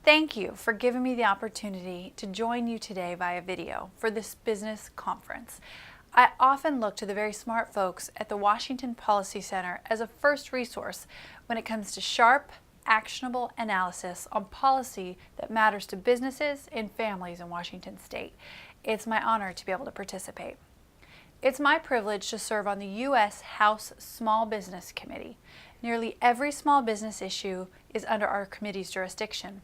Thank you for giving me the opportunity to join you today via video for this business conference. I often look to the very smart folks at the Washington Policy Center as a first resource when it comes to sharp, actionable analysis on policy that matters to businesses and families in Washington State. It's my honor to be able to participate. It's my privilege to serve on the U.S. House Small Business Committee. Nearly every small business issue is under our committee's jurisdiction,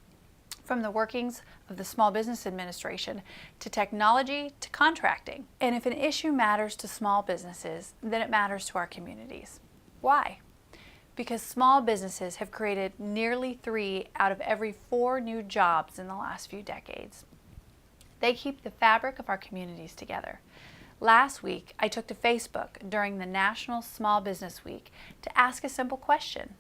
from the workings of the Small Business Administration to technology to contracting. And if an issue matters to small businesses, then it matters to our communities. Why? Because small businesses have created nearly 3 out of every 4 new jobs in the last few decades. They keep the fabric of our communities together. Last week, I took to Facebook during the National Small Business Week to ask a simple question.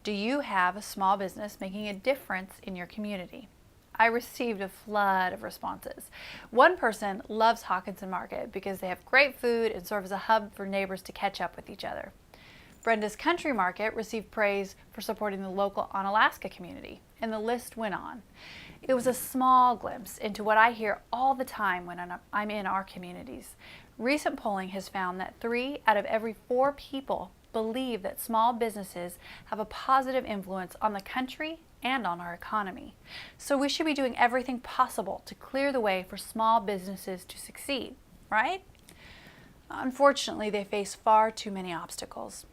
Do you have a small business making a difference in your community? I received a flood of responses. One person loves Hawkinson Market because they have great food and serve as a hub for neighbors to catch up with each other. Brenda's Country Market received praise for supporting the local Onalaska community, and the list went on. It was a small glimpse into what I hear all the time when I'm in our communities. Recent polling has found that 3 out of every 4 people believe that small businesses have a positive influence on the country and on our economy. So we should be doing everything possible to clear the way for small businesses to succeed, right? Unfortunately, they face far too many obstacles.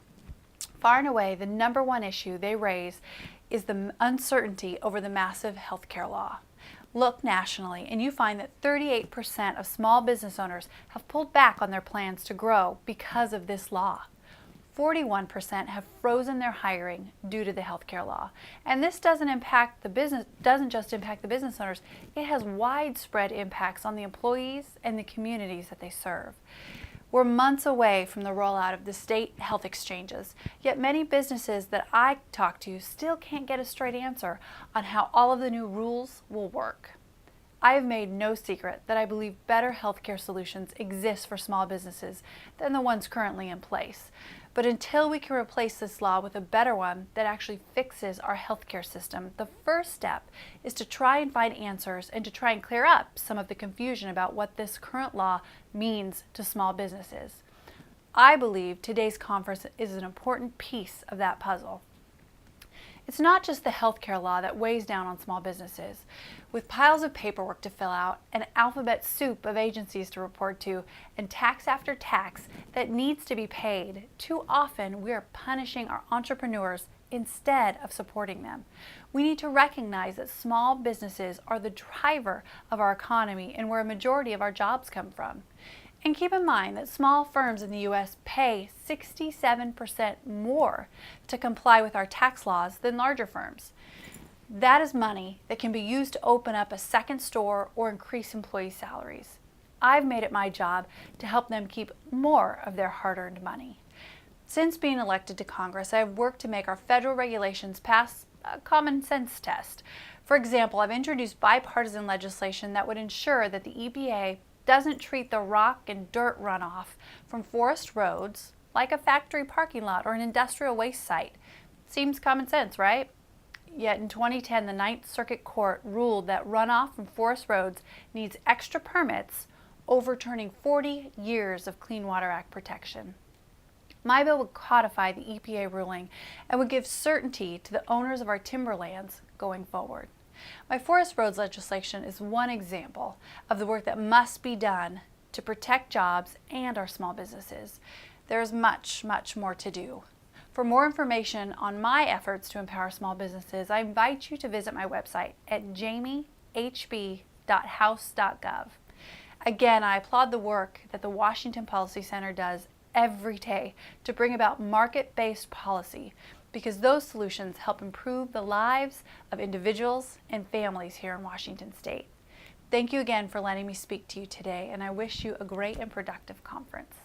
Far and away, the number one issue they raise is the uncertainty over the massive healthcare law. Look nationally, and you find that 38% of small business owners have pulled back on their plans to grow because of this law. 41% have frozen their hiring due to the healthcare law. And this doesn't just impact the business owners, it has widespread impacts on the employees and the communities that they serve. We're months away from the rollout of the state health exchanges, yet many businesses that I talk to still can't get a straight answer on how all of the new rules will work. I have made no secret that I believe better healthcare solutions exist for small businesses than the ones currently in place. But until we can replace this law with a better one that actually fixes our healthcare system, the first step is to try and find answers and to try and clear up some of the confusion about what this current law means to small businesses. I believe today's conference is an important piece of that puzzle. It's not just the healthcare law that weighs down on small businesses. With piles of paperwork to fill out, an alphabet soup of agencies to report to, and tax after tax that needs to be paid, too often we are punishing our entrepreneurs instead of supporting them. We need to recognize that small businesses are the driver of our economy and where a majority of our jobs come from. And keep in mind that small firms in the U.S. pay 67% more to comply with our tax laws than larger firms. That is money that can be used to open up a second store or increase employee salaries. I've made it my job to help them keep more of their hard-earned money. Since being elected to Congress, I have worked to make our federal regulations pass a common sense test. For example, I've introduced bipartisan legislation that would ensure that the EPA doesn't treat the rock and dirt runoff from forest roads like a factory parking lot or an industrial waste site. Seems common sense, right? Yet in 2010, the Ninth Circuit Court ruled that runoff from forest roads needs extra permits, overturning 40 years of Clean Water Act protection. My bill would codify the EPA ruling and would give certainty to the owners of our timberlands going forward. My forest roads legislation is one example of the work that must be done to protect jobs and our small businesses. There is much, much more to do. For more information on my efforts to empower small businesses, I invite you to visit my website at jamiehb.house.gov. Again, I applaud the work that the Washington Policy Center does every day to bring about market-based policy, because those solutions help improve the lives of individuals and families here in Washington State. Thank you again for letting me speak to you today, and I wish you a great and productive conference.